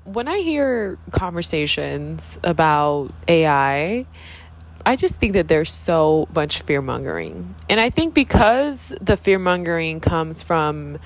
When I hear conversations about I just think that there's so much fear mongering. And I think because the fear mongering comes from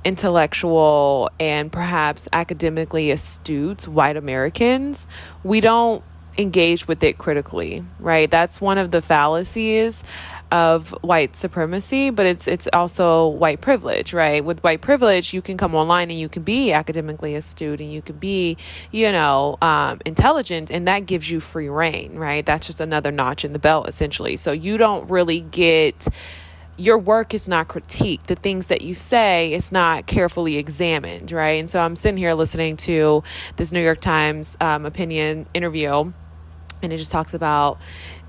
intellectual and perhaps academically astute white Americans, we don't engage with it critically, right? That's one of the fallacies of white supremacy, but it's also white privilege, right? With white privilege, you can come online and you can be academically astute and you can be, intelligent, and that gives you free reign, right? That's just another notch in the belt, essentially. So you don't really get your work is not critiqued. The things that you say is not carefully examined, right? And so I'm sitting here listening to this New York Times opinion interview, and it just talks about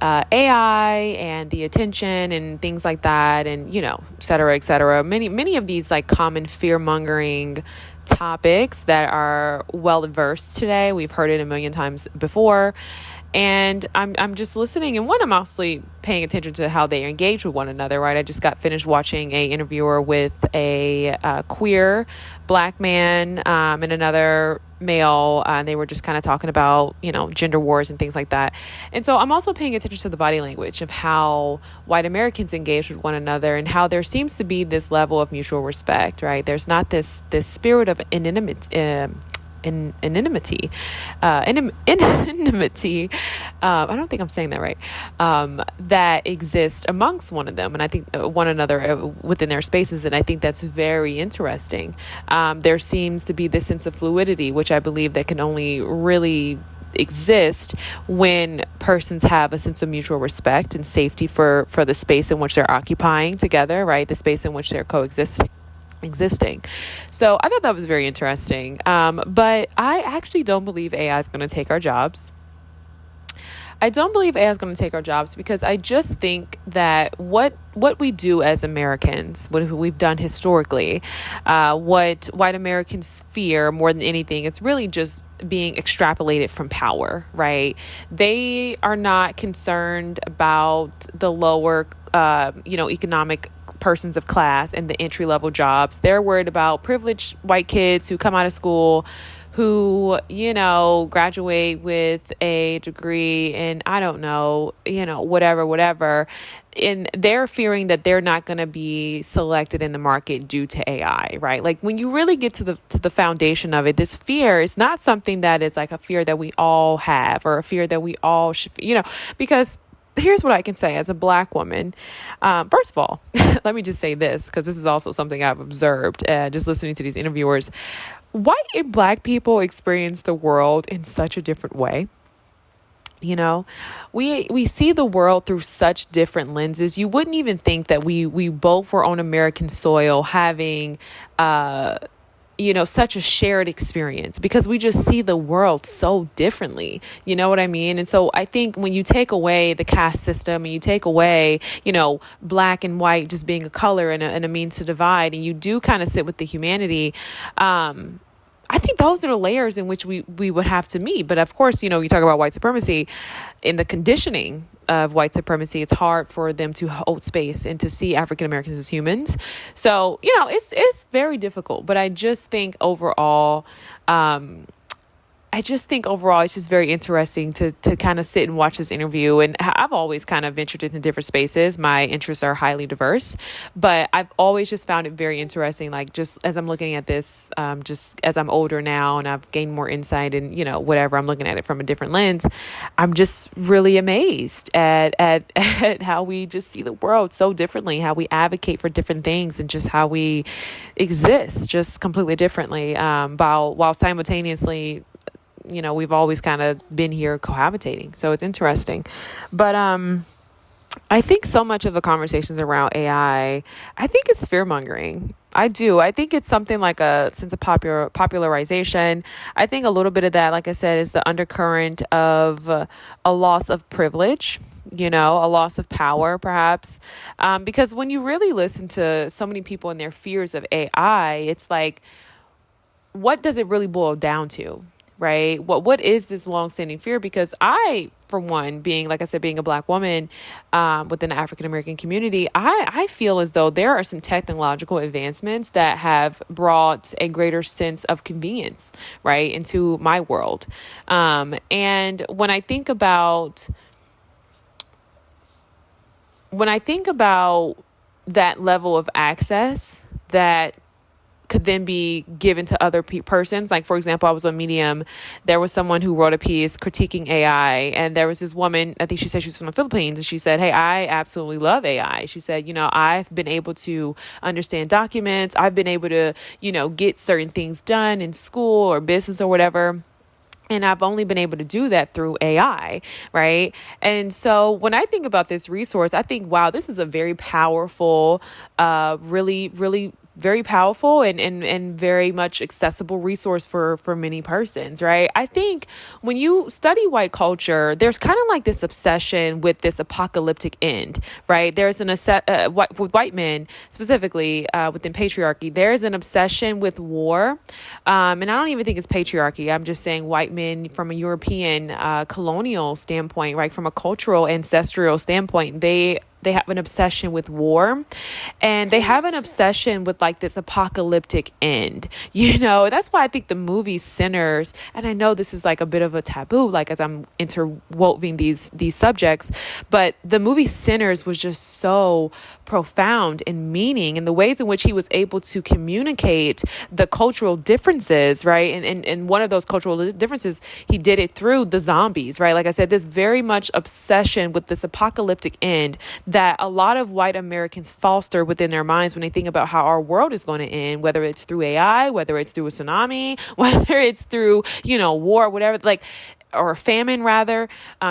AI and the attention and things like that, and et cetera, et cetera. Many of these like common fear mongering topics that are well versed today. We've heard it a million times before. And I'm just listening, and I'm mostly paying attention to how they engage with one another, right? I just got finished watching a interviewer with a queer Black man and another male, and they were just kind of talking about, gender wars and things like that. And so I'm also paying attention to the body language of how white Americans engage with one another, and how there seems to be this level of mutual respect, right? There's not this spirit of anonymity. Anonymity. I don't think I'm saying that right. That exists amongst one of them, and I think one another within their spaces, and I think that's very interesting. There seems to be this sense of fluidity, which I believe that can only really exist when persons have a sense of mutual respect and safety for the space in which they're occupying together, right? The space in which they're coexisting. So I thought that was very interesting. But I actually don't believe AI is going to take our jobs. I don't believe AI is going to take our jobs because I just think that what we do as Americans, what we've done historically, what white Americans fear more than anything, it's really just being extrapolated from power, right? They are not concerned about the lower, economic persons of class and the entry-level jobs. They're worried about privileged white kids who come out of school, who, graduate with a degree in, I don't know, whatever. And they're fearing that they're not going to be selected in the market due to AI, right? Like when you really get to the foundation of it, this fear is not something that is like a fear that we all have or a fear that we all should, because here's what I can say as a Black woman. First of all, let me just say this, because this is also something I've observed just listening to these interviewers. White and Black people experience the world in such a different way. We see the world through such different lenses. You wouldn't even think that we both were on American soil having such a shared experience, because we just see the world so differently. You know what I mean? And so I think when you take away the caste system and you take away, Black and white just being a color and a means to divide, and you do kind of sit with the humanity, I think those are the layers in which we would have to meet. But of course, you talk about white supremacy, in the conditioning of white supremacy, it's hard for them to hold space and to see African Americans as humans. So, it's very difficult. But I just think overall, it's just very interesting to kind of sit and watch this interview. And I've always kind of ventured into different spaces. My interests are highly diverse, but I've always just found it very interesting. Like just as I'm looking at this, just as I'm older now and I've gained more insight and, whatever, I'm looking at it from a different lens. I'm just really amazed at how we just see the world so differently, how we advocate for different things, and just how we exist just completely differently, while simultaneously, we've always kind of been here cohabitating. So it's interesting. But I think so much of the conversations around AI, I think it's fear mongering. I do. I think it's something like a sense of popularization. I think a little bit of that, like I said, is the undercurrent of a loss of privilege, a loss of power, perhaps. Because when you really listen to so many people and their fears of AI, it's like, what does it really boil down to? right? What is this longstanding fear? Because I, for one, being, like I said, being a Black woman within the African American community, I feel as though there are some technological advancements that have brought a greater sense of convenience, right, into my world. And when I think about that level of access that could then be given to other persons. Like, for example, I was on Medium. There was someone who wrote a piece critiquing AI. And there was this woman, I think she said she was from the Philippines. And she said, hey, I absolutely love AI. She said, I've been able to understand documents. I've been able to, get certain things done in school or business or whatever. And I've only been able to do that through AI, right? And so when I think about this resource, I think, wow, this is a very powerful, really, really very powerful and very much accessible resource for many persons, right? I think when you study white culture, there's kind of like this obsession with this apocalyptic end, right? There's with white men specifically within patriarchy, there's an obsession with war. And I don't even think it's patriarchy. I'm just saying white men from a European colonial standpoint, right? From a cultural ancestral standpoint, they have an obsession with war, and they have an obsession with like this apocalyptic end. That's why I think the movie Sinners, and I know this is like a bit of a taboo, like as I'm interwoven these subjects, but the movie Sinners was just so profound in meaning and the ways in which he was able to communicate the cultural differences, right? And one of those cultural differences, he did it through the zombies, right? Like I said, this very much obsession with this apocalyptic end that a lot of white Americans foster within their minds when they think about how our world is going to end, whether it's through AI, whether it's through a tsunami, whether it's through, war, whatever, or famine rather,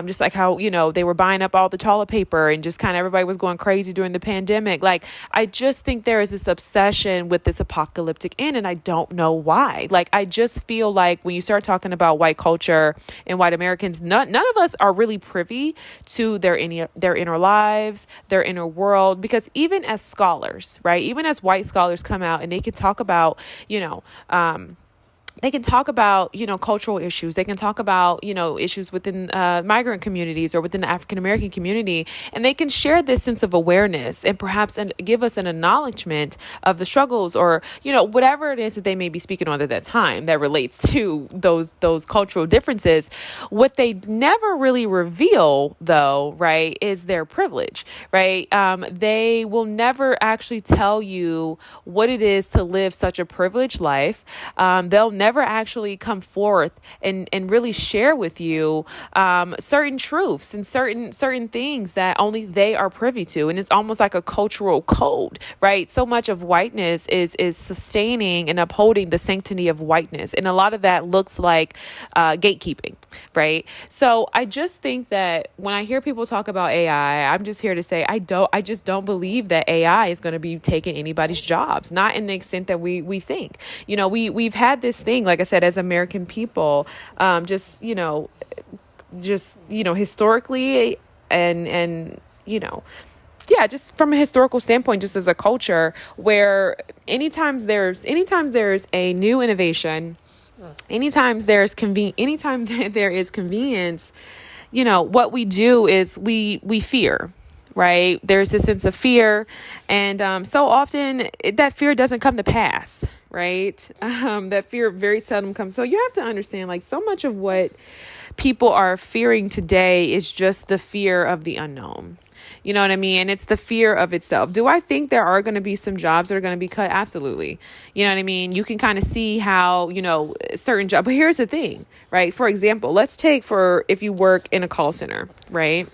just like how, they were buying up all the toilet paper and just kind of everybody was going crazy during the pandemic. Like, I just think there is this obsession with this apocalyptic end, and I don't know why. Like, I just feel like when you start talking about white culture and white Americans, none of us are really privy to their inner lives, their inner world, because even as scholars, right, even as white scholars come out and they can talk about, cultural issues. They can talk about, issues within migrant communities or within the African American community. And they can share this sense of awareness and perhaps give us an acknowledgement of the struggles or, whatever it is that they may be speaking on at that time that relates to those cultural differences. What they never really reveal, though, right, is their privilege, right? They will never actually tell you what it is to live such a privileged life. They'll never actually come forth and really share with you certain truths and certain things that only they are privy to. And it's almost like a cultural code, right? So much of whiteness is sustaining and upholding the sanctity of whiteness. And a lot of that looks like gatekeeping, right? So I just think that when I hear people talk about AI, I'm just here to say I just don't believe that AI is going to be taking anybody's jobs, not in the extent that we think. We've had this thing, like I said, as American people, historically and just from a historical standpoint, just as a culture, where anytime there's a new innovation, anytime there is convenience, what we do is we fear. Right. There's a sense of fear. And so often that fear doesn't come to pass. Right. That fear very seldom comes. So you have to understand, like, so much of what people are fearing today is just the fear of the unknown. You know what I mean? And it's the fear of itself. Do I think there are going to be some jobs that are going to be cut? Absolutely. You know what I mean? You can kind of see how, certain jobs. But here's the thing, right? For example, let's take if you work in a call center, right?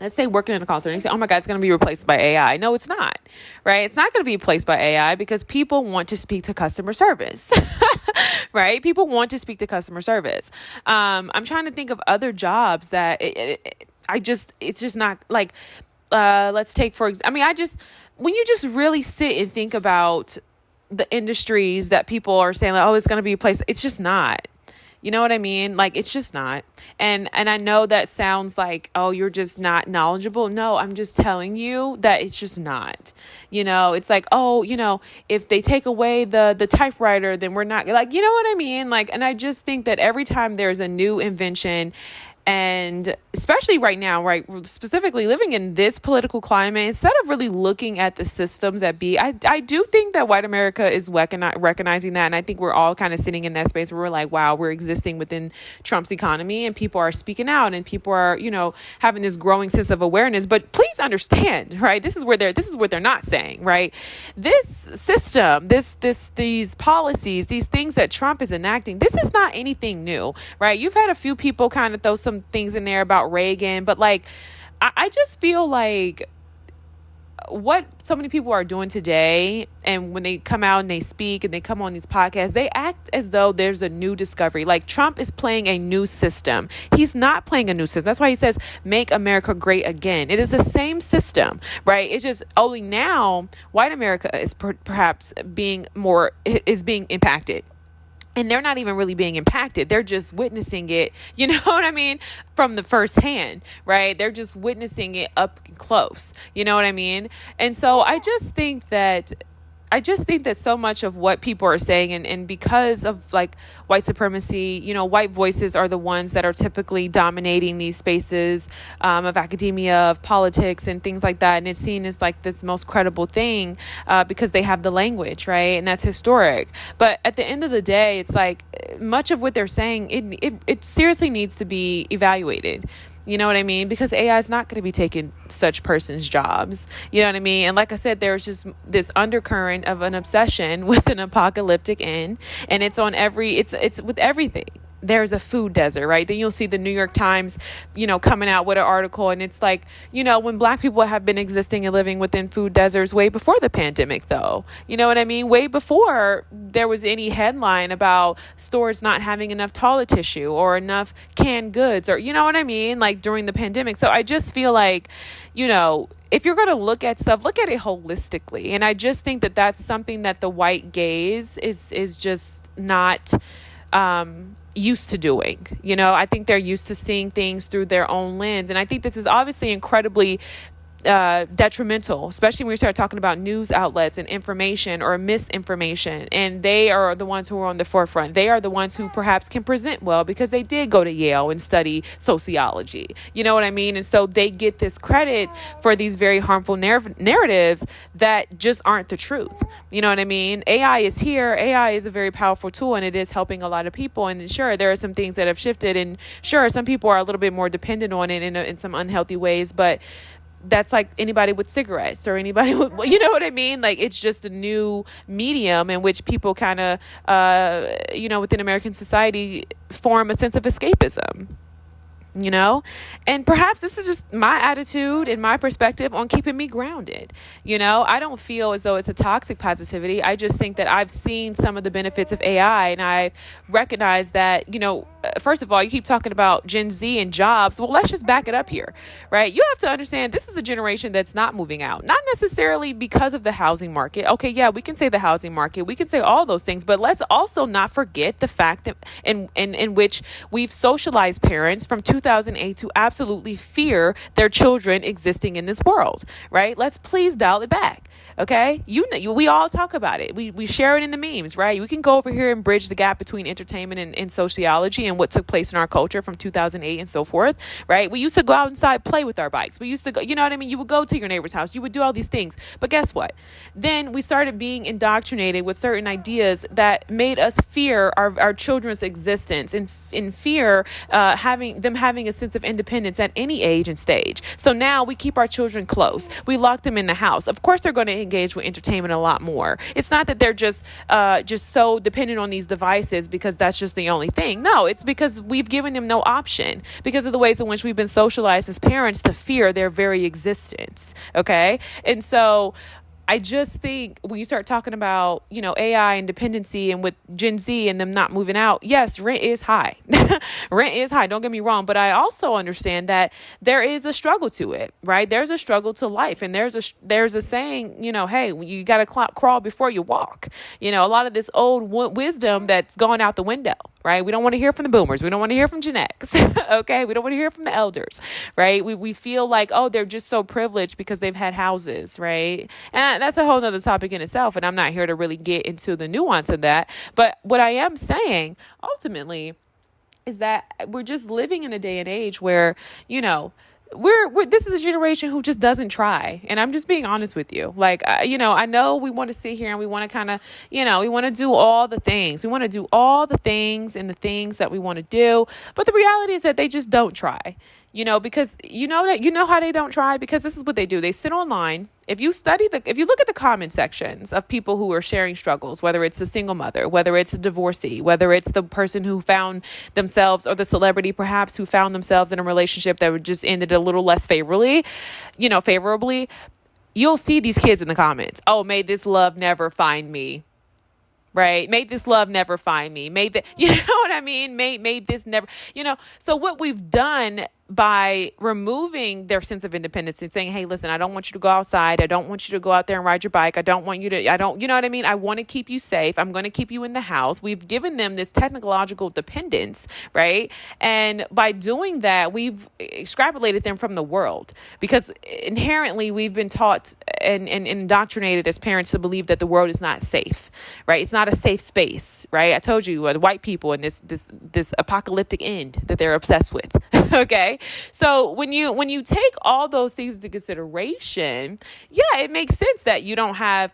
Let's say working in a call center, you say, oh my God, it's going to be replaced by AI. No, it's not, right? It's not going to be replaced by AI because people want to speak to customer service, right? People want to speak to customer service. I'm trying to think of other jobs that it's just not like, let's take when you just really sit and think about the industries that people are saying, like, oh, it's going to be replaced. It's just not. You know what I mean? Like, it's just not. And I know that sounds like, oh, you're just not knowledgeable. No, I'm just telling you that it's just not. It's like, oh, if they take away the typewriter, then we're not, like, you know what I mean? Like, and I just think that every time there's a new invention, and especially right now, right, specifically living in this political climate, instead of really looking at the systems that be, I do think that white America is recognizing that. And I think we're all kind of sitting in that space where we're like, wow, we're existing within Trump's economy, and people are speaking out, and people are, having this growing sense of awareness. But please understand, right? This is what they're not saying, right? This system, these policies, these things that Trump is enacting, this is not anything new, right? You've had a few people kind of throw some things in there about Reagan, but like, I just feel like what so many people are doing today, and when they come out and they speak and they come on these podcasts, they act as though there's a new discovery. Like, Trump is playing a new system. He's not playing a new system. That's why he says, make America great again. It is the same system, right? It's just only now white America is perhaps being impacted. And they're not even really being impacted. They're just witnessing it, you know what I mean? From the first hand, right? They're just witnessing it up close, you know what I mean? And so I just think that so much of what people are saying, and because of like white supremacy, white voices are the ones that are typically dominating these spaces of academia, of politics, and things like that. And it's seen as like this most credible thing because they have the language, right? And that's historic. But at the end of the day, it's like much of what they're saying, it seriously needs to be evaluated. You know what I mean? Because AI is not going to be taking such persons' jobs. You know what I mean? And like I said, there's just this undercurrent of an obsession with an apocalyptic end. And it's on it's with everything. There's a food desert, right? Then you'll see the New York Times, coming out with an article. And it's like, when Black people have been existing and living within food deserts way before the pandemic, though. You know what I mean? Way before there was any headline about stores not having enough toilet tissue or enough canned goods, or, you know what I mean? Like during the pandemic. So I just feel like, if you're going to look at stuff, look at it holistically. And I just think that that's something that the white gaze is just not used to doing. I think they're used to seeing things through their own lens. And I think this is obviously incredibly detrimental, especially when we start talking about news outlets and information or misinformation. And they are the ones who are on the forefront. They are the ones who perhaps can present well because they did go to Yale and study sociology. You know what I mean? And so they get this credit for these very harmful narratives that just aren't the truth. You know what I mean? AI is here. AI is a very powerful tool, and it is helping a lot of people. And sure, there are some things that have shifted, and sure, some people are a little bit more dependent on it in some unhealthy ways, but that's like anybody with cigarettes or anybody with, you know what I mean? Like, it's just a new medium in which people kind of, within American society form a sense of escapism. And perhaps this is just my attitude and my perspective on keeping me grounded. I don't feel as though it's a toxic positivity. I just think that I've seen some of the benefits of AI, and I recognize that, first of all, you keep talking about Gen Z and jobs. Well, let's just back it up here, right? You have to understand this is a generation that's not moving out, not necessarily because of the housing market. Okay, yeah, we can say the housing market, we can say all those things, but let's also not forget the fact that in which we've socialized parents from 2008 to absolutely fear their children existing in this world, right? Let's please dial it back. Okay. We all talk about it. We share it in the memes, right? We can go over here and bridge the gap between entertainment and sociology and what took place in our culture from 2008 and so forth, right? We used to go outside, play with our bikes. We used to go, you know what I mean? You would go to your neighbor's house. You would do all these things. But guess what? Then we started being indoctrinated with certain ideas that made us fear our children's existence and in fear having a sense of independence at any age and stage. So now we keep our children close. We lock them in the house. Of course, they're going to engage with entertainment a lot more. It's not that they're just so dependent on these devices because that's just the only thing. No, it's because we've given them no option because of the ways in which we've been socialized as parents to fear their very existence. Okay. And so I just think when you start talking about, AI and dependency and with Gen Z and them not moving out, yes, rent is high. Rent is high. Don't get me wrong. But I also understand that there is a struggle to it, right? There's a struggle to life. And there's a saying, hey, you got to crawl before you walk. A lot of this old wisdom that's gone out the window, right? We don't want to hear from the boomers. We don't want to hear from Gen X. Okay. We don't want to hear from the elders, right? We feel like, oh, they're just so privileged because they've had houses, right? And that's a whole nother topic in itself. And I'm not here to really get into the nuance of that. But what I am saying ultimately is that we're just living in a day and age where, we're this is a generation who just doesn't try. And I'm just being honest with you. Like, I know we want to sit here and we want to kind of, we want to do all the things. We want to do all the things and the things that we want to do. But the reality is that they just don't try, because how they don't try, because this is what they do. They sit online. If you look at the comment sections of people who are sharing struggles, whether it's a single mother, whether it's a divorcee, whether it's the person who found themselves, or the celebrity perhaps who found themselves in a relationship that just ended a little less favorably, you'll see these kids in the comments. Oh, may this love never find me. Right. May this love never find me. You know what I mean? May this never, so what we've done by removing their sense of independence and saying, hey, listen, I don't want you to go outside. I don't want you to go out there and ride your bike. You know what I mean? I want to keep you safe. I'm going to keep you in the house. We've given them this technological dependence, right? And by doing that, we've extrapolated them from the world, because inherently we've been taught and indoctrinated as parents to believe that the world is not safe, right? It's not a safe space, right? I told you, the white people and this apocalyptic end that they're obsessed with. Okay. So when you take all those things into consideration, yeah, it makes sense that you don't have,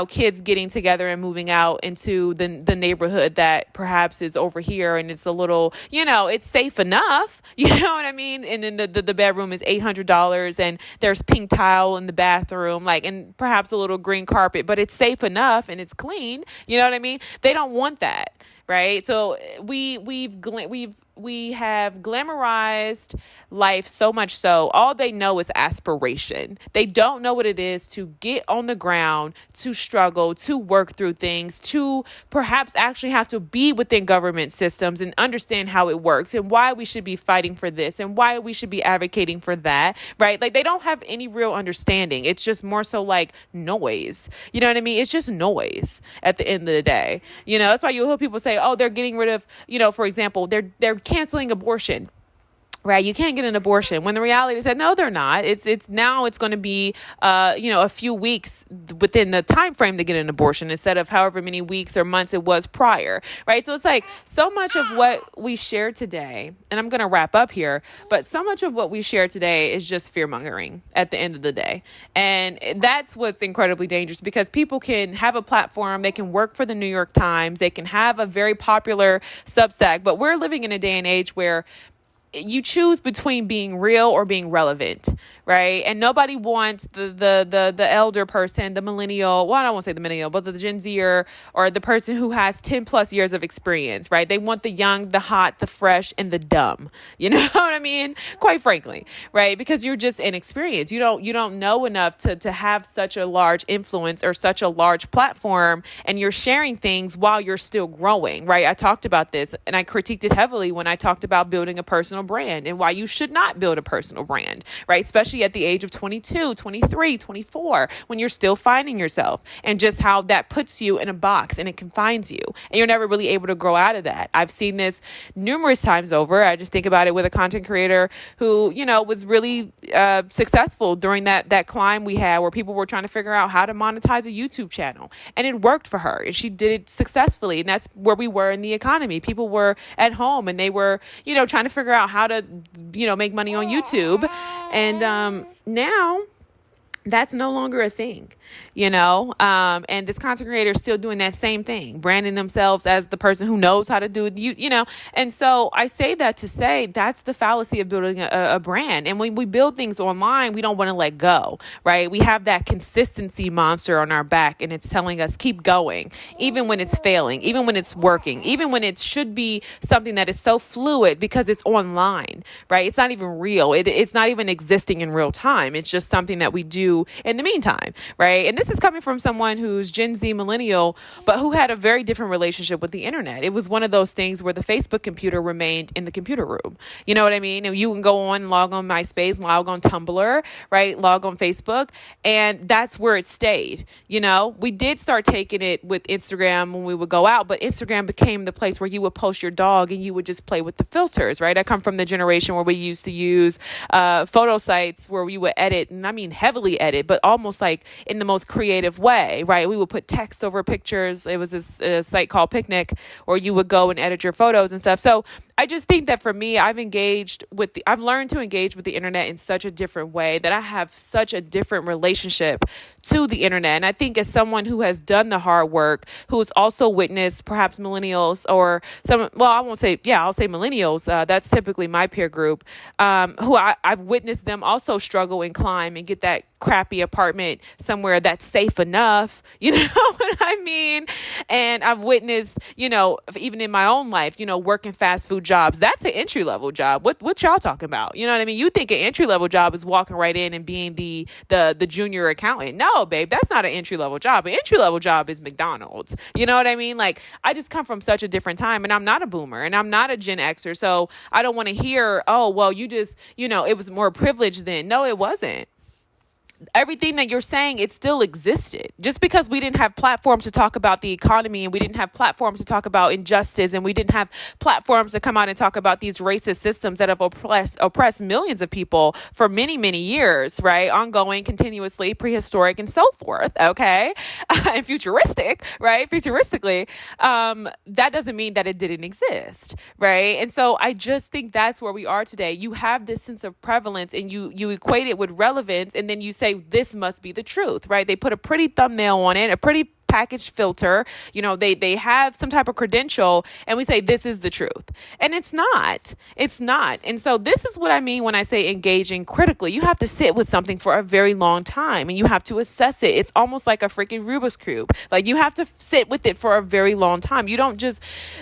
kids getting together and moving out into the neighborhood that perhaps is over here and it's a little, it's safe enough, you know what I mean? And then the bedroom is $800 and there's pink tile in the bathroom, and perhaps a little green carpet, but it's safe enough and it's clean. You know what I mean? They don't want that. Right. So we have glamorized life so much so all they know is aspiration. They don't know what it is to get on the ground, to struggle, to work through things, to perhaps actually have to be within government systems and understand how it works and why we should be fighting for this and why we should be advocating for that. Right. Like, they don't have any real understanding. It's just more so like noise. You know what I mean? It's just noise at the end of the day. That's why you'll hear people say, oh, they're getting rid of, for example, they're canceling abortion. Right. You can't get an abortion, when the reality is that no, they're not. It's going to be, a few weeks within the time frame to get an abortion instead of however many weeks or months it was prior. Right. So it's like so much of what we share today, and I'm going to wrap up here, but so much of what we share today is just fear mongering at the end of the day. And that's what's incredibly dangerous, because people can have a platform. They can work for the New York Times. They can have a very popular Substack. But we're living in a day and age where you choose between being real or being relevant, right? And nobody wants the elder person, the millennial. Well, I don't want to say the millennial, but the Gen Zer or the person who has 10 plus years of experience, right? They want the young, the hot, the fresh, and the dumb. You know what I mean? Quite frankly, right? Because you're just inexperienced. You don't know enough to have such a large influence or such a large platform, and you're sharing things while you're still growing, right? I talked about this and I critiqued it heavily when I talked about building a personal brand and why you should not build a personal brand, right? Especially at the age of 22, 23, 24, when you're still finding yourself, and just how that puts you in a box and it confines you and you're never really able to grow out of that. I've seen this numerous times over. I just think about it with a content creator who, was really successful during that climb we had where people were trying to figure out how to monetize a YouTube channel, and it worked for her and she did it successfully. And that's where we were in the economy. People were at home and they were, trying to figure out how to, make money on YouTube. And now that's no longer a thing, and this content creator is still doing that same thing, branding themselves as the person who knows how to do it, and so I say that to say that's the fallacy of building a brand. And when we build things online, we don't want to let go, right? We have that consistency monster on our back, and it's telling us keep going, even when it's failing, even when it's working, even when it should be something that is so fluid because it's online, right? It's not even real. It's not even existing in real time. It's just something that we do do in the meantime, right? And this is coming from someone who's Gen Z millennial, but who had a very different relationship with the internet. It was one of those things where the Facebook computer remained in the computer room. You know what I mean? And you can go on, log on MySpace, log on Tumblr, right? Log on Facebook. And that's where it stayed. You know, we did start taking it with Instagram when we would go out, but Instagram became the place where you would post your dog and you would just play with the filters, right? I come from the generation where we used to use photo sites where we would edit, and I mean heavily edit, but almost like in the most creative way, right? We would put text over pictures. It was this site called Picnic, or you would go and edit your photos and stuff. So I just think that for me, I've learned to engage with the internet in such a different way that I have such a different relationship to the internet. And I think as someone who has done the hard work, who has also witnessed perhaps millennials or I'll say millennials. That's typically my peer group, who I've witnessed them also struggle and climb and get that crappy apartment somewhere that's safe enough, you know what I mean? And I've witnessed, even in my own life, working fast food jobs. That's an entry level job. What y'all talking about? You know what I mean? You think an entry level job is walking right in and being the junior accountant. No, babe, that's not an entry level job. An entry level job is McDonald's. You know what I mean? Like, I just come from such a different time, and I'm not a boomer and I'm not a Gen Xer. So I don't want to hear, oh, well, you just, it was more privileged then. No, it wasn't. Everything that you're saying, it still existed. Just because we didn't have platforms to talk about the economy, and we didn't have platforms to talk about injustice, and we didn't have platforms to come out and talk about these racist systems that have oppressed millions of people for many, many years, right? Ongoing, continuously, prehistoric, and so forth, okay? And futuristic, right? Futuristically, that doesn't mean that it didn't exist, right? And so I just think that's where we are today. You have this sense of prevalence, and you equate it with relevance, and then you say, this must be the truth, right? They put a pretty thumbnail on it, a pretty packaged filter, they have some type of credential, and we say this is the truth, and it's not. And so this is what I mean when I say engaging critically. You have to sit with something for a very long time, and you have to assess it. It's almost like a freaking Rubik's Cube. Like, you have to sit with it for a very long time. You don't just,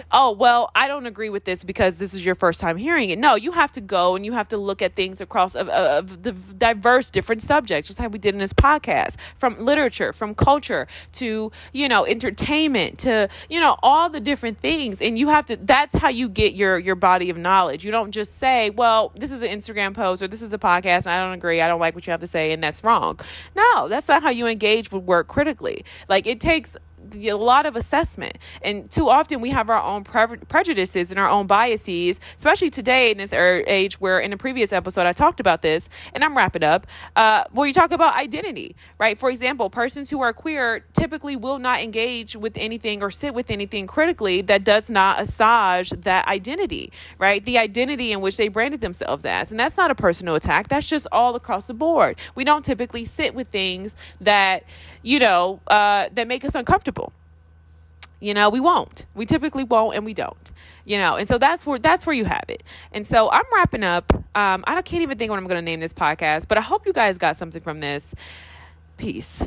oh, well, I don't agree with this because this is your first time hearing it. No, you have to go and you have to look at things across the diverse different subjects, just like we did in this podcast, from literature, from culture to entertainment, to, all the different things. And you have to, that's how you get your body of knowledge. You don't just say, well, this is an Instagram post or this is a podcast and I don't agree, I don't like what you have to say, and that's wrong. No, that's not how you engage with work critically. Like, it takes a lot of assessment, and too often we have our own prejudices and our own biases, especially today in this age where in a previous episode I talked about this, and I'm wrapping up, where you talk about identity, right? For example, persons who are queer typically will not engage with anything or sit with anything critically that does not assuage that identity, right? The identity in which they branded themselves as. And that's not a personal attack. That's just all across the board. We don't typically sit with things that, that make us uncomfortable. We won't. We typically won't, and we don't. And so that's where you have it. And so I'm wrapping up. I can't even think what I'm going to name this podcast, but I hope you guys got something from this. Peace.